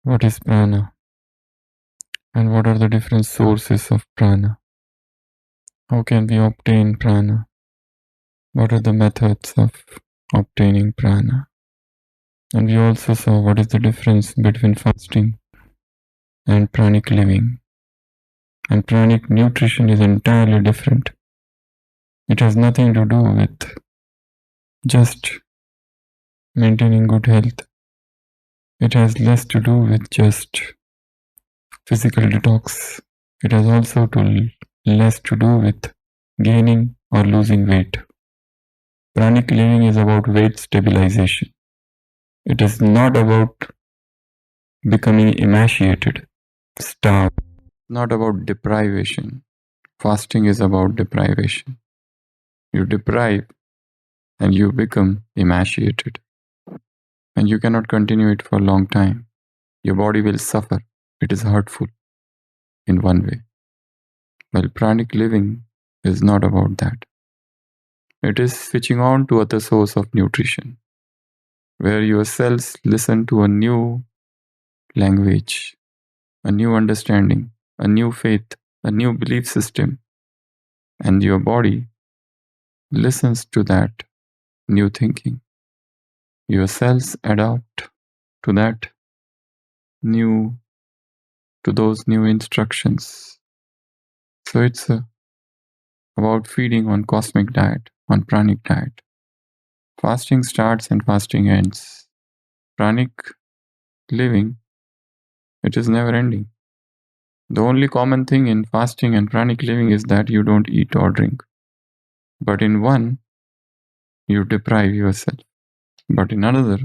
What is prana? And what are the different sources of prana? How can we obtain prana? What are the methods of obtaining prana? And we also saw what is the difference between fasting and pranic living. And pranic nutrition is entirely different. It has nothing to do with just maintaining good health. It has less to do with just physical detox. It has also less to do with gaining or losing weight. Pranic living is about weight stabilization. It is not about becoming emaciated, starved, not about deprivation. Fasting is about deprivation. You deprive and you become emaciated. And you cannot continue it for a long time. Your body will suffer. It is hurtful in one way. Well, pranic living is not about that. It is switching on to other source of nutrition, where your cells listen to a new language, a new understanding, a new faith, a new belief system, and your body listens to that new thinking. Your cells adapt to those new instructions. So it's about feeding on cosmic diet, on pranic diet. Fasting starts and fasting ends. Pranic living, it is never ending. The only common thing in fasting and pranic living is that you don't eat or drink. But in one, you deprive yourself. But in another,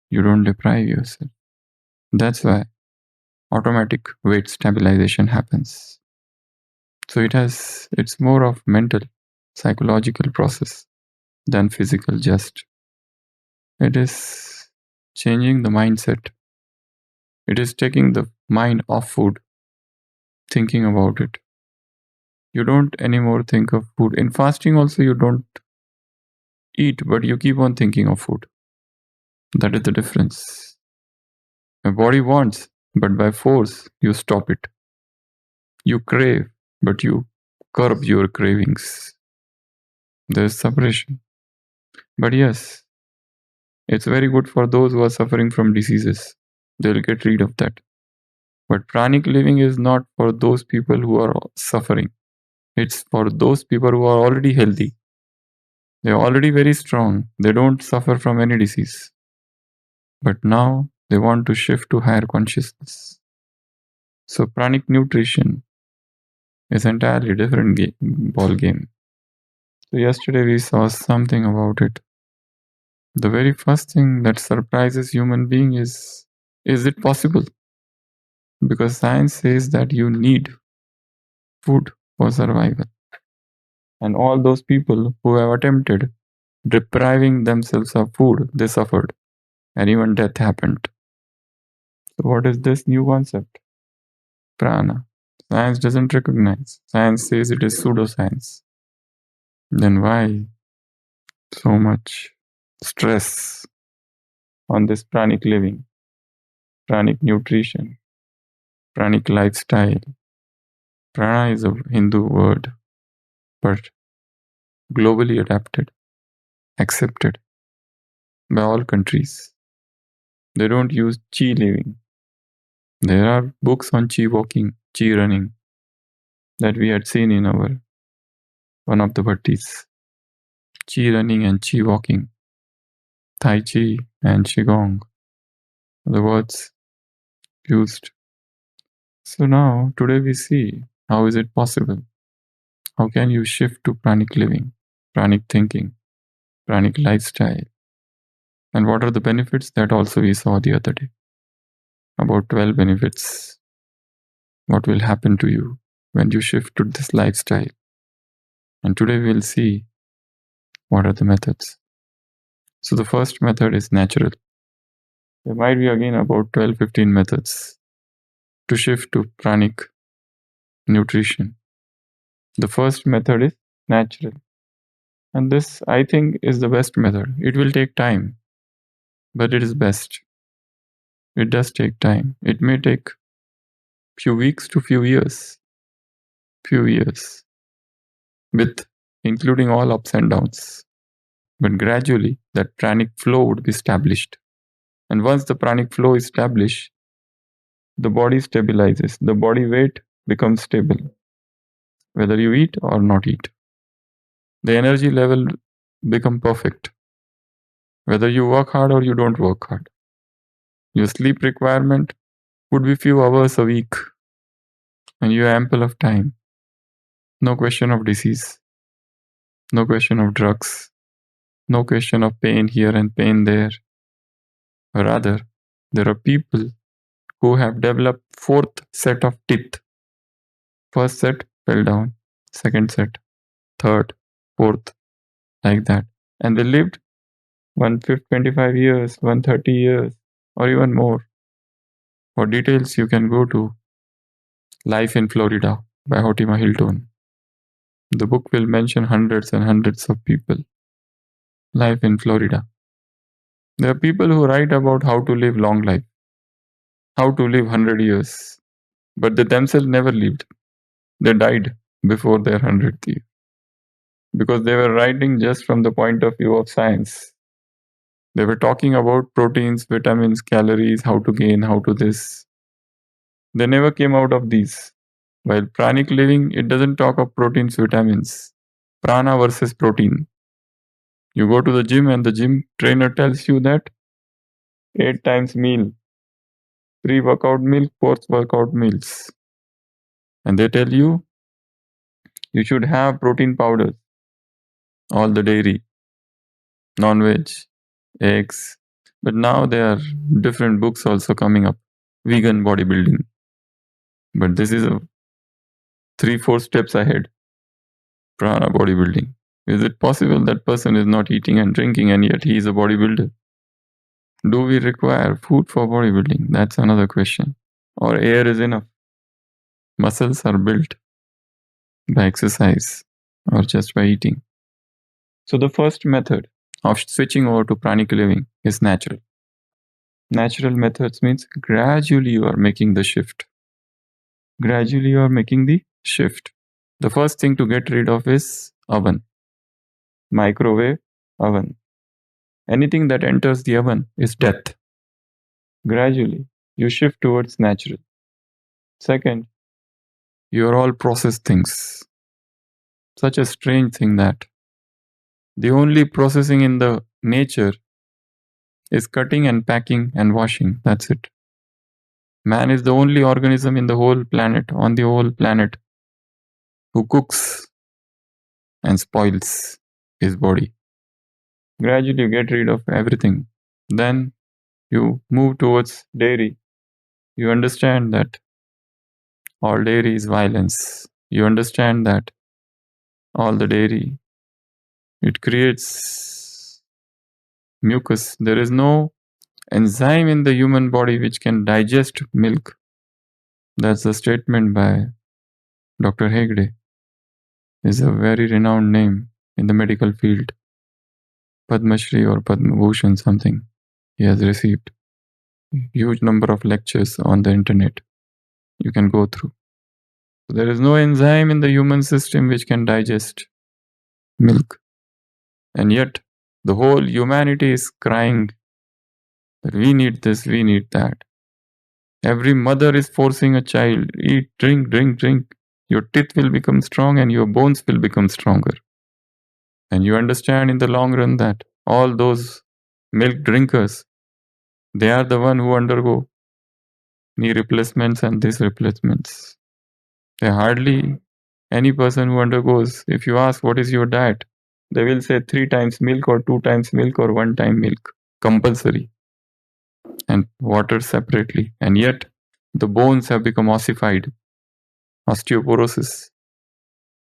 you don't deprive yourself. That's why automatic weight stabilization happens. So it's more of mental, psychological process than physical just. It is changing the mindset. It is taking the mind off food, thinking about it. You don't anymore think of food. In fasting also you don't eat, but you keep on thinking of food. That is the difference. Your body wants, but by force you stop it. You crave, but you curb your cravings. There's separation. But yes, it's very good for those who are suffering from diseases. They'll get rid of that. But pranic living is not for those people who are suffering. It's for those people who are already healthy. They're already very strong. They don't suffer from any disease. But now they want to shift to higher consciousness. So pranic nutrition is entirely different ball game. So yesterday we saw something about it. The very first thing that surprises human being is it possible? Because science says that you need food for survival. And all those people who have attempted depriving themselves of food, they suffered. And even death happened. So what is this new concept? Prana. Science doesn't recognize. Science says it is pseudoscience. Then why so much stress on this pranic living, pranic nutrition, pranic lifestyle? Prana is a Hindu word, but globally adapted, accepted by all countries. They don't use chi living. There are books on chi walking, chi running that we had seen in one of the bhattis. Chi running and chi walking, Tai Chi and Qigong, the words used. So now, today we see how is it possible? How can you shift to pranic living, pranic thinking, pranic lifestyle? And what are the benefits that also we saw the other day? About 12 benefits. What will happen to you when you shift to this lifestyle? And today we'll see what are the methods. So the first method is natural. There might be again about 12-15 methods to shift to pranic nutrition. The first method is natural. And this, I think, is the best method. It will take time, but it is best. It does take time. It may take few weeks to few years, with including all ups and downs. But gradually, that pranic flow would be established. And once the pranic flow is established, the body stabilizes. The body weight becomes stable, whether you eat or not eat. The energy level become perfect, whether you work hard or you don't work hard. Your sleep requirement would be few hours a week, and you have ample of time. No question of disease, no question of drugs, no question of pain here and pain there. Rather, there are people who have developed fourth set of teeth. First set fell down, second set, third, fourth, like that. And they lived 125 years, 130 years, or even more. For details, you can go to Life in Florida by Hotima Hilton. The book will mention hundreds and hundreds of people. Life in Florida. There are people who write about how to live long life, how to live 100 years, but they themselves never lived. They died before their 100th year because they were writing just from the point of view of science. They were talking about proteins, vitamins, calories, how to gain, how to this. They never came out of these. While pranic living, it doesn't talk of proteins, vitamins. Prana versus protein. You go to the gym and the gym trainer tells you that 8 times meal, pre-workout meal, post-workout meals. And they tell you should have protein powders, all the dairy, non-veg, eggs. But now there are different books also coming up, vegan bodybuilding. But this is a 3-4 steps ahead. Prana bodybuilding. Is it possible that person is not eating and drinking and yet he is a bodybuilder? Do we require food for bodybuilding? That's another question. Or air is enough? Muscles are built by exercise or just by eating. So the first method of switching over to pranic living is natural. Natural methods means gradually you are making the shift. Gradually you are making the shift. The first thing to get rid of is oven. Microwave, oven. Anything that enters the oven is death. Gradually, you shift towards natural. Second, you are all processed things. Such a strange thing that the only processing in the nature is cutting and packing and washing. That's it. Man is the only organism in the whole planet, on the whole planet, who cooks and spoils his body. Gradually, you get rid of everything. Then you move towards dairy. You understand that all dairy is violence. You understand that all the dairy, it creates mucus. There is no enzyme in the human body which can digest milk. That's a statement by Dr. Hegde. Is a very renowned name in the medical field. Padma Shri or Padma Bhushan something. He has received huge number of lectures on the internet. You can go through. So there is no enzyme in the human system which can digest milk. And yet, the whole humanity is crying that we need this, we need that. Every mother is forcing a child, eat, drink, drink, drink. Your teeth will become strong and your bones will become stronger. And you understand in the long run that all those milk drinkers, they are the one who undergo knee replacements and these replacements. There hardly any person who undergoes, if you ask what is your diet, they will say 3 times milk or 2 times milk or 1 time milk, compulsory, and water separately. And yet, the bones have become ossified, osteoporosis.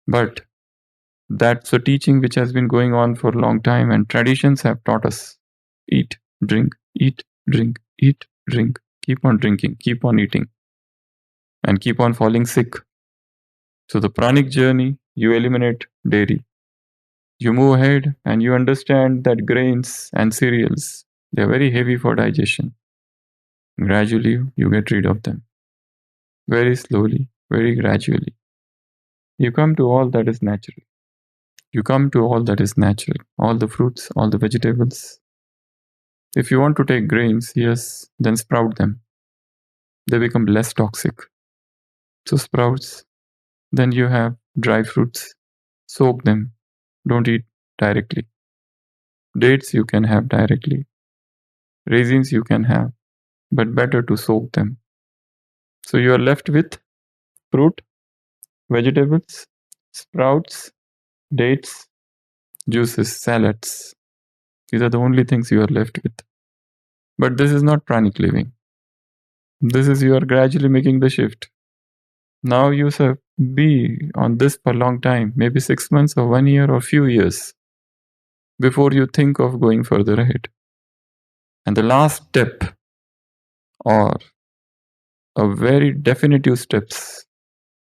But that's a teaching which has been going on for a long time, and traditions have taught us eat, drink, eat, drink, eat, drink, keep on drinking, keep on eating, and keep on falling sick. So the pranic journey, you eliminate dairy. You move ahead and you understand that grains and cereals, they're very heavy for digestion. Gradually, you get rid of them. Very slowly, very gradually. You come to all that is natural. You come to all that is natural. All the fruits, all the vegetables. If you want to take grains, yes, then sprout them. They become less toxic. So sprouts. Then you have dry fruits. Soak them. Don't eat directly. Dates you can have directly. Raisins you can have, but better to soak them. So you are left with fruit, vegetables, sprouts, dates, juices, salads. These are the only things you are left with. But this is not pranic living. This is you are gradually making the shift. Now you have be on this for a long time, maybe 6 months or 1 year or few years before you think of going further ahead. And the last step, or a very definitive steps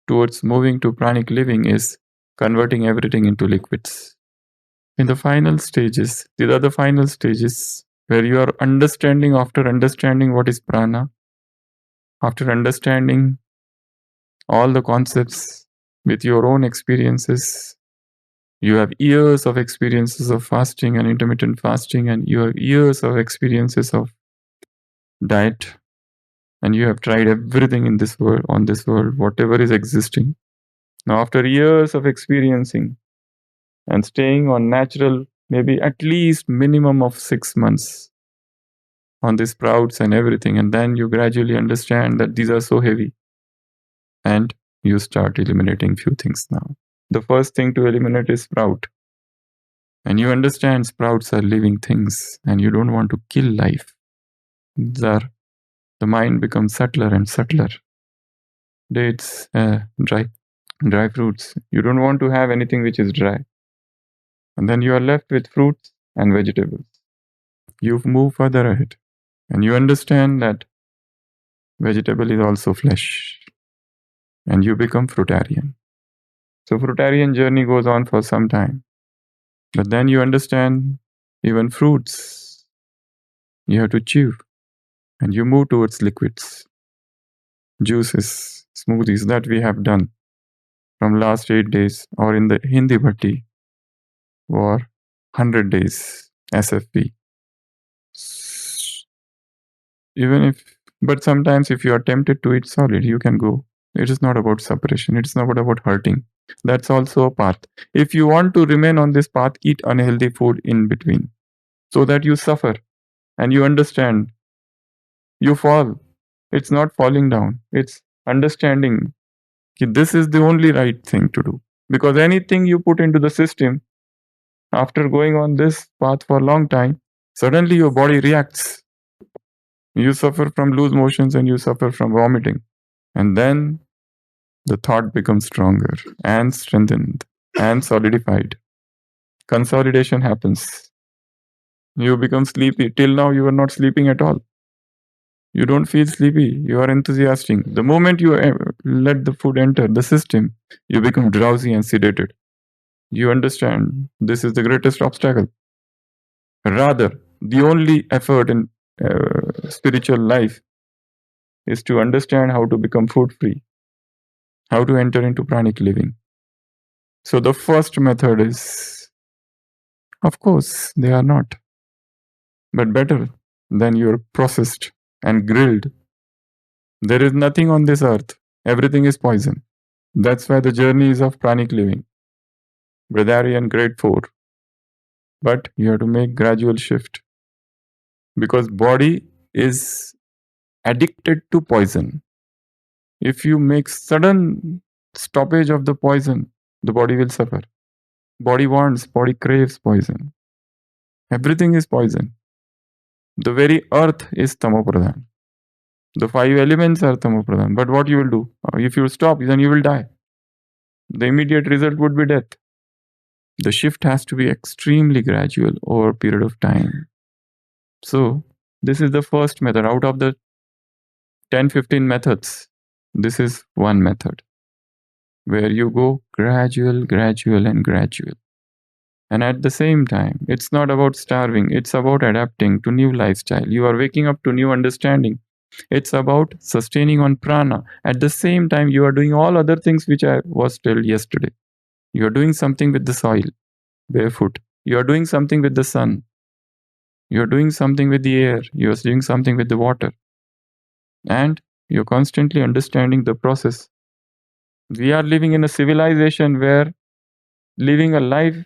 towards moving to pranic living, is converting everything into liquids. In the final stages, these are the final stages where you are understanding, after understanding what is prana, after understanding all the concepts with your own experiences. You have years of experiences of fasting and intermittent fasting, and you have years of experiences of diet, and you have tried everything in this world, on this world, whatever is existing. Now, after years of experiencing and staying on natural, maybe at least minimum of 6 months on the sprouts and everything, and then you gradually understand that these are so heavy, and you start eliminating few things now. The first thing to eliminate is sprout. And you understand sprouts are living things, and you don't want to kill life. The mind becomes subtler and subtler. Dates, dry fruits. You don't want to have anything which is dry. And then you are left with fruits and vegetables. You move further ahead, and you understand that vegetable is also flesh, and you become fruitarian. So fruitarian journey goes on for some time. But then you understand even fruits, you have to chew, and you move towards liquids, juices, smoothies that we have done from last 8 days, or in the Hindi bhatti, or 100 days, SFV. But sometimes if you are tempted to eat solid, you can go. It is not about separation. It's not about hurting. That's also a path. If you want to remain on this path, eat unhealthy food in between, so that you suffer and you understand. You fall. It's not falling down. It's understanding that this is the only right thing to do. Because anything you put into the system, after going on this path for a long time, suddenly your body reacts. You suffer from loose motions and you suffer from vomiting. And then the thought becomes stronger and strengthened and solidified. Consolidation happens. You become sleepy. Till now, you were not sleeping at all. You don't feel sleepy. You are enthusiastic. The moment you let the food enter the system, you become drowsy and sedated. You understand this is the greatest obstacle. Rather, the only effort in spiritual life is to understand how to become food-free, how to enter into pranic living. So the first method is, of course, they are not, but better than you're processed and grilled. There is nothing on this earth. Everything is poison. That's why the journey is of pranic living. Breatharian grade 4. But you have to make gradual shift. Because body is addicted to poison. If you make sudden stoppage of the poison, the body will suffer. Body wants, body craves poison. Everything is poison. The very earth is tamopradhan. The 5 elements are tamopradhan. But what you will do? If you stop, then you will die. The immediate result would be death. The shift has to be extremely gradual over a period of time. So, this is the first method. Out of the 10-15 methods, this is one method where you go gradual, and gradual. And at the same time, it's not about starving, it's about adapting to new lifestyle. You are waking up to new understanding. It's about sustaining on prana. At the same time, you are doing all other things which I was told yesterday. You are doing something with the soil, barefoot. You are doing something with the sun. You are doing something with the air. You are doing something with the water. And you're constantly understanding the process. We are living in a civilization where living a life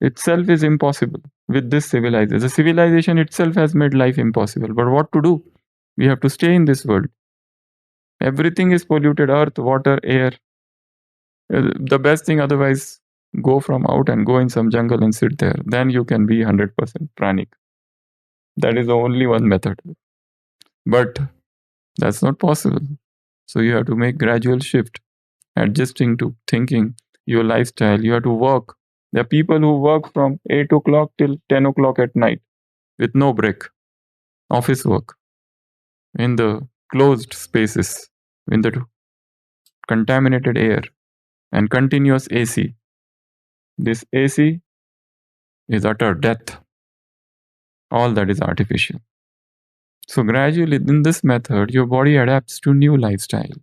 itself is impossible with this civilization. The civilization itself has made life impossible. But what to do? We have to stay in this world. Everything is polluted: earth, water, air. The best thing, otherwise, go from out and go in some jungle and sit there. Then you can be 100% pranic. That is the only one method. But that's not possible. So you have to make gradual shift, adjusting to thinking, your lifestyle. You have to work. There are people who work from 8 o'clock till 10 o'clock at night with no break. Office work in the closed spaces, in the contaminated air and continuous AC. This AC is utter death. All that is artificial. So gradually in this method, your body adapts to new lifestyle.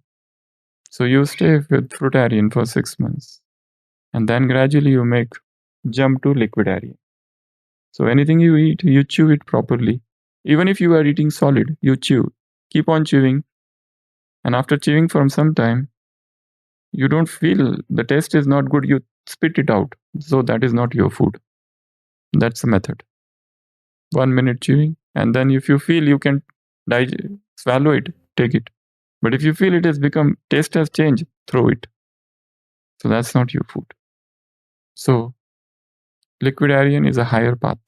So you stay with fruitarian for 6 months. And then gradually you make jump to liquidarian. So anything you eat, you chew it properly. Even if you are eating solid, you chew. Keep on chewing. And after chewing for some time, you don't feel the taste is not good, you spit it out. So that is not your food. That's the method. 1 minute chewing. And then if you feel you can swallow it, take it. But if you feel it has become, taste has changed, throw it. So that's not your food. So liquidarian is a higher path.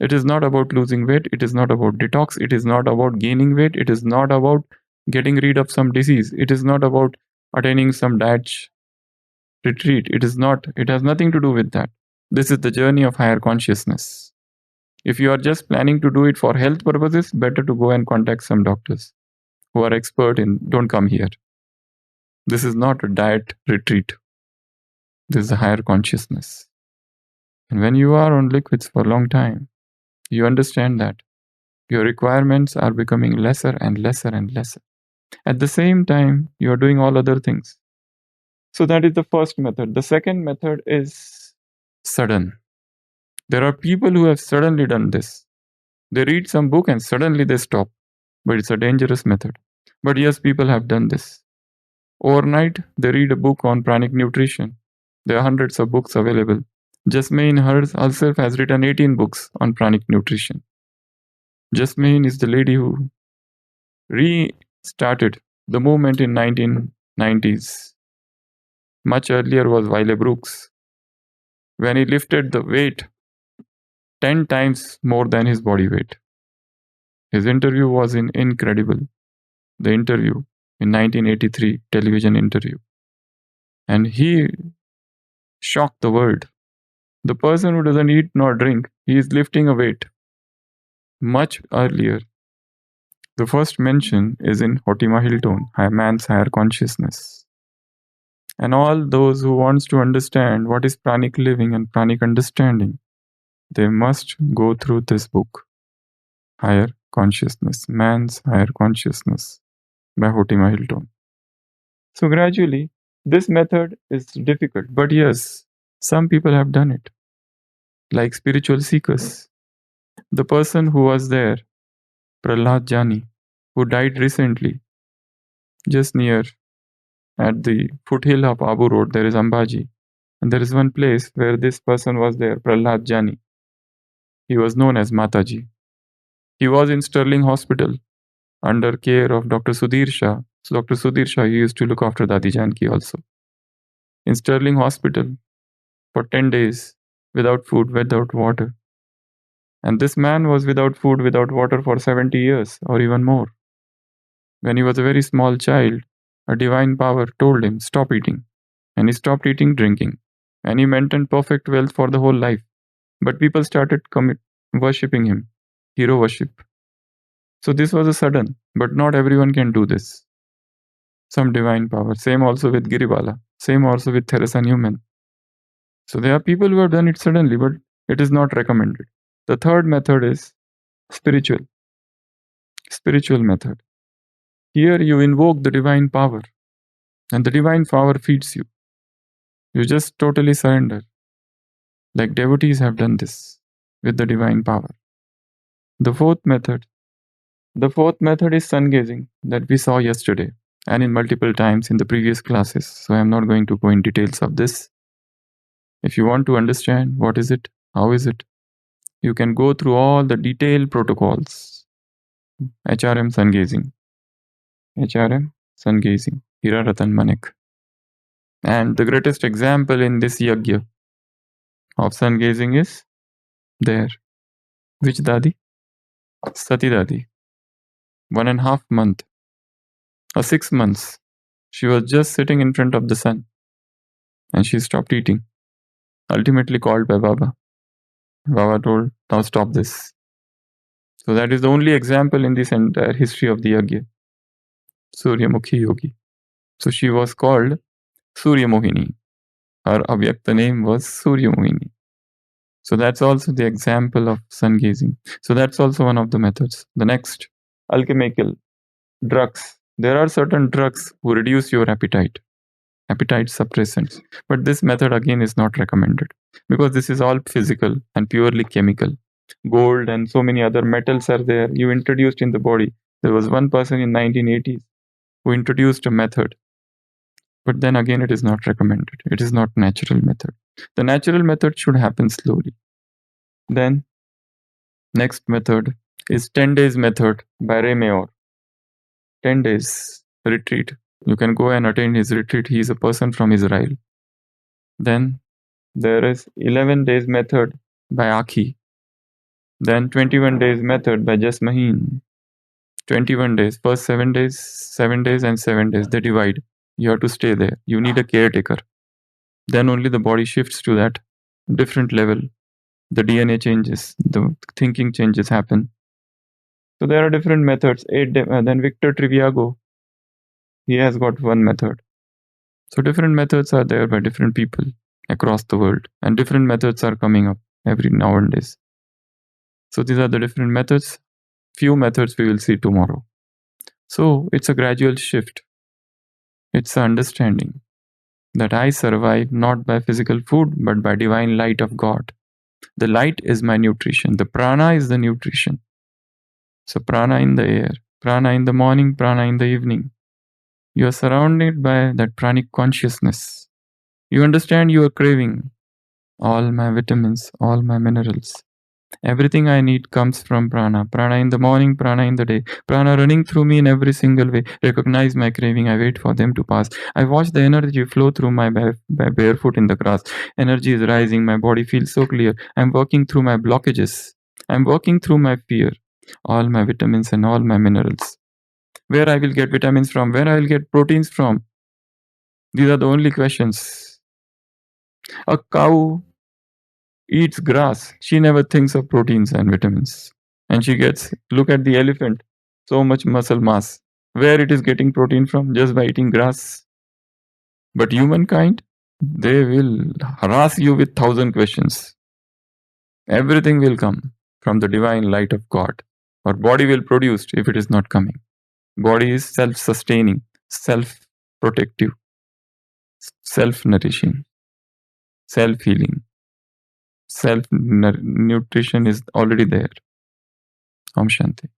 It is not about losing weight. It is not about detox. It is not about gaining weight. It is not about getting rid of some disease. It is not about attaining some diet retreat. It is not. It has nothing to do with that. This is the journey of higher consciousness. If you are just planning to do it for health purposes, better to go and contact some doctors who are expert in. Don't come here. This is not a diet retreat. This is a higher consciousness. And when you are on liquids for a long time, you understand that your requirements are becoming lesser and lesser and lesser. At the same time, you are doing all other things. So that is the first method. The second method is sudden. There are people who have suddenly done this. They read some book and suddenly they stop. But it's a dangerous method. But yes, people have done this. Overnight, they read a book on pranic nutrition. There are hundreds of books available. Jasmine herself has written 18 books on pranic nutrition. Jasmine is the lady who restarted the movement in 1990s. Much earlier was Wiley Brooks, when he lifted the weight 10 times more than his body weight. His interview was incredible. The interview in 1983 television interview. And he shocked the world. The person who doesn't eat nor drink, he is lifting a weight. Much earlier, the first mention is in Hotima Hilton, Man's Higher Consciousness. And all those who wants to understand what is pranic living and pranic understanding, they must go through this book, Higher Consciousness, Man's Higher Consciousness by Hotima Hilton. So gradually, this method is difficult, but yes, some people have done it, like spiritual seekers. The person who was there, Prahlad Jani, who died recently, just near at the foothill of Abu Road, there is Ambaji. And there is one place where this person was there, Prahlad Jani. He was known as Mataji. He was in Sterling Hospital under care of Dr. Sudhir Shah. So Dr. Sudhir Shah used to look after Dadi Janki also. In Sterling Hospital for 10 days, without food, without water. And this man was without food, without water for 70 years or even more. When he was a very small child, a divine power told him, stop eating. And he stopped eating, drinking. And he maintained perfect wealth for the whole life. But people started worshipping him, hero worship. So this was a sudden, but not everyone can do this. Some divine power. Same also with Giribala. Same also with Theresa Newman. So there are people who have done it suddenly, but it is not recommended. The third method is spiritual. spiritual method. Here you invoke the divine power, and the divine power feeds you. You just totally surrender. Like devotees have done this with the divine power. The fourth method. The fourth method is sun gazing that we saw yesterday and in multiple times in the previous classes. So I am not going to go in details of this. If you want to understand what is it, how is it, you can go through all the detailed protocols. HRM sun gazing. HRM sun gazing. Hira Ratan Manik. And the greatest example in this yagya of sun gazing is there. Which Dadi? Sati Dadi. 1.5 months, or 6 months, she was just sitting in front of the sun and she stopped eating. Ultimately called by Baba. Baba told, now stop this. So that is the only example in this entire history of the yagya. Suryamukhi Yogi. So she was called Surya Mohini. Her avyakta name was Surya Mohini. So that's also the example of sun gazing. So that's also one of the methods. The next, alchemical drugs. There are certain drugs who reduce your appetite suppressants. But this method again is not recommended because this is all physical and purely chemical. Gold and so many other metals are there. You introduced in the body. There was one person in 1980s who introduced a method. But then again, it is not recommended. It is not natural method. The natural method should happen slowly. Then next method is 10 days method by Ray Mayor. 10 days retreat. You can go and attend his retreat. He is a person from Israel. Then there is 11 days method by Aki. Then 21 days method by Jasmaheen. 21 days. First 7 days, 7 days and 7 days. They divide. You have to stay there. You need a caretaker. Then only the body shifts to that different level. The DNA changes. The thinking changes happen. So there are different methods. 8 days. Then Victor Triviago. He has got one method. So different methods are there by different people across the world. And different methods are coming up every nowadays. So these are the different methods. Few methods we will see tomorrow. So it's a gradual shift. It's an understanding that I survive not by physical food, but by divine light of God. The light is my nutrition. The prana is the nutrition. So prana in the air, prana in the morning, prana in the evening. You are surrounded by that pranic consciousness. You understand you are craving all my vitamins, all my minerals. Everything I need comes from prana. Prana in the morning, prana in the day. Prana running through me in every single way. Recognize my craving. I wait for them to pass. I watch the energy flow through my barefoot in the grass. Energy is rising. My body feels so clear. I'm working through my blockages. I'm working through my fear. All my vitamins and all my minerals. Where I will get vitamins from? Where I will get proteins from? These are the only questions. A cow eats grass. She never thinks of proteins and vitamins. And she gets, look at the elephant, so much muscle mass. Where it is getting protein from? Just by eating grass. But humankind, they will harass you with 1,000 questions. Everything will come from the divine light of God. Or body will produce if it is not coming. Body is self-sustaining, self-protective, self-nourishing, self-healing. Self-nutrition is already there. Om Shanti.